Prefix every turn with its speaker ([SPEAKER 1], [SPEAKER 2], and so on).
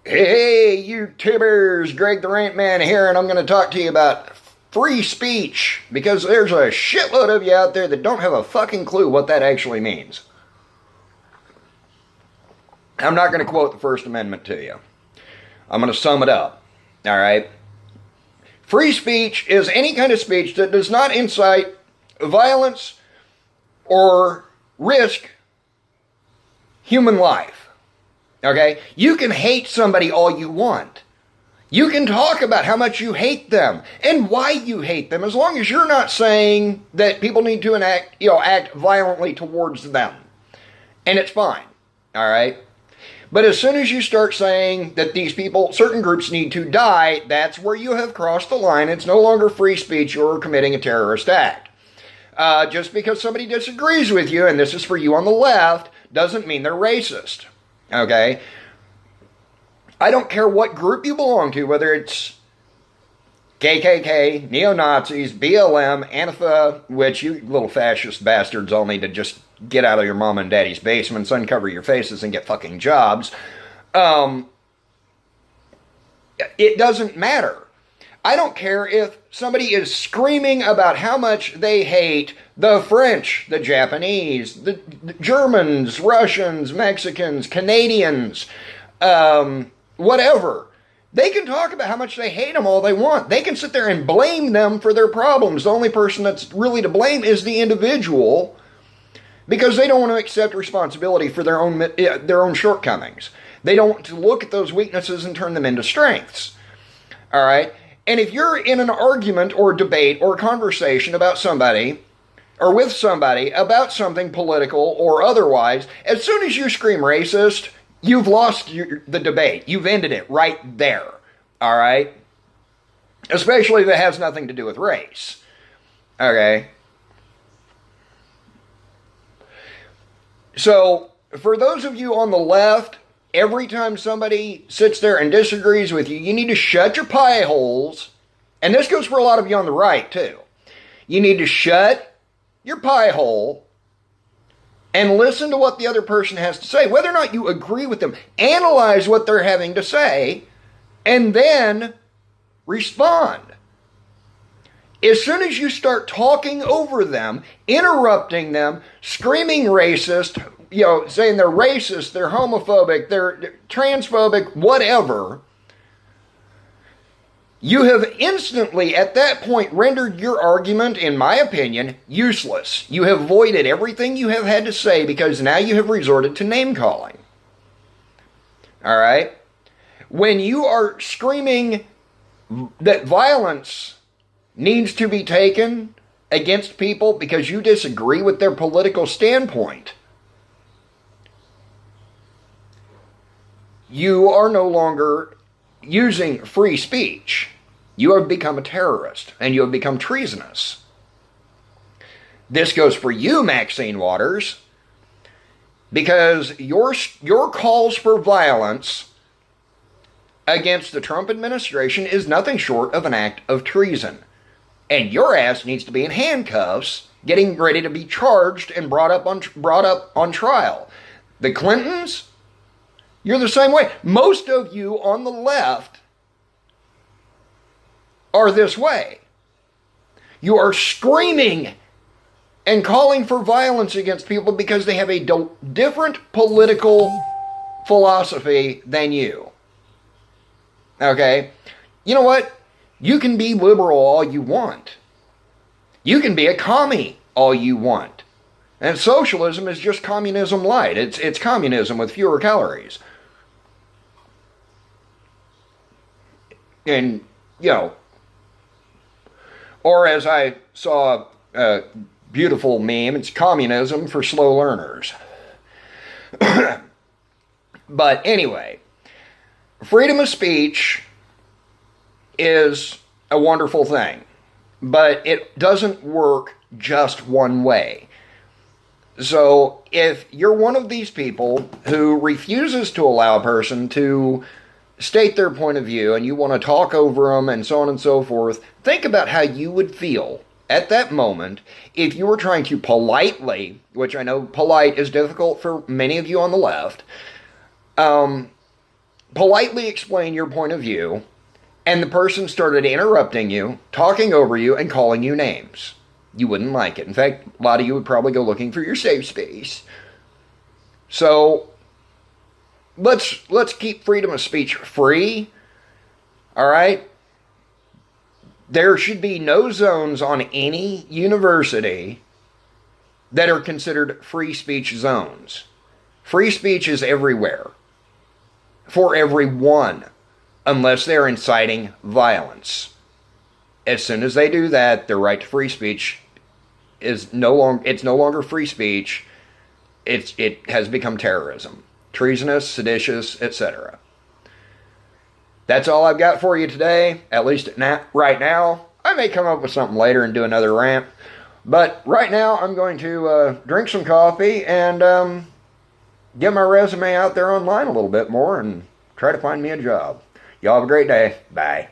[SPEAKER 1] Hey, YouTubers, Greg the Rant Man here, and I'm going to talk to you about free speech because there's a shitload of you out there that don't have a fucking clue what that actually means. I'm not going to quote the First Amendment to you. I'm going to sum it up. All right? Free speech is any kind of speech that does not incite violence or risk human life. Okay? You can hate somebody all you want. You can talk about how much you hate them and why you hate them, as long as you're not saying that people need to act violently towards them. And it's fine. All right? But as soon as you start saying that these people, certain groups need to die, that's where you have crossed the line. It's no longer free speech. You're committing a terrorist act. Just because somebody disagrees with you, and this is for you on the left, doesn't mean they're racist. Okay? I don't care what group you belong to, whether it's KKK, neo-Nazis, BLM, Antifa, which you little fascist bastards all need to just get out of your mom and daddy's basements, uncover your faces, and get fucking jobs. It doesn't matter. I don't care if somebody is screaming about how much they hate the French, the Japanese, the Germans, Russians, Mexicans, Canadians, whatever. They can talk about how much they hate them all they want. They can sit there and blame them for their problems. The only person that's really to blame is the individual, because they don't want to accept responsibility for their own shortcomings. They don't want to look at those weaknesses and turn them into strengths. All right? And if you're in an argument or debate or conversation about somebody, or with somebody about something political or otherwise, as soon as you scream racist, you've lost the debate. You've ended it right there. All right? Especially if it has nothing to do with race. Okay? So, for those of you on the left, every time somebody sits there and disagrees with you, you need to shut your pie holes. And this goes for a lot of you on the right, too. You need to shut your pie hole and listen to what the other person has to say. Whether or not you agree with them, analyze what they're having to say, and then respond. As soon as you start talking over them, interrupting them, screaming racist, saying they're racist, they're homophobic, they're transphobic, whatever, you have instantly, at that point, rendered your argument, in my opinion, useless. You have voided everything you have had to say because now you have resorted to name-calling. All right? When you are screaming that violence needs to be taken against people because you disagree with their political standpoint, you are no longer using free speech. You have become a terrorist, and you have become treasonous. This goes for you, Maxine Waters, because your calls for violence against the Trump administration is nothing short of an act of treason. And your ass needs to be in handcuffs, getting ready to be charged and brought up on trial. The Clintons, you're the same way. Most of you on the left are this way. You are screaming and calling for violence against people because they have a different political philosophy than you. Okay? You know what? You can be liberal all you want. You can be a commie all you want. And socialism is just communism light. It's communism with fewer calories. And, or as I saw a beautiful meme, it's communism for slow learners. But anyway, freedom of speech is a wonderful thing, but it doesn't work just one way. So if you're one of these people who refuses to allow a person to state their point of view and you want to talk over them and so on and so forth, think about how you would feel at that moment if you were trying to politely, which I know polite is difficult for many of you on the left, politely explain your point of view, and the person started interrupting you, talking over you, and calling you names. You wouldn't like it. In fact, a lot of you would probably go looking for your safe space. So let's keep freedom of speech free. All right? There should be no zones on any university that are considered free speech zones. Free speech is everywhere, for everyone, unless they're inciting violence. As soon as they do that, their right to free speech is no longer free speech. It has become terrorism, treasonous, seditious, etc. That's all I've got for you today, at least right now. I may come up with something later and do another rant, but right now I'm going to drink some coffee and get my resume out there online a little bit more and try to find me a job. Y'all have a great day. Bye.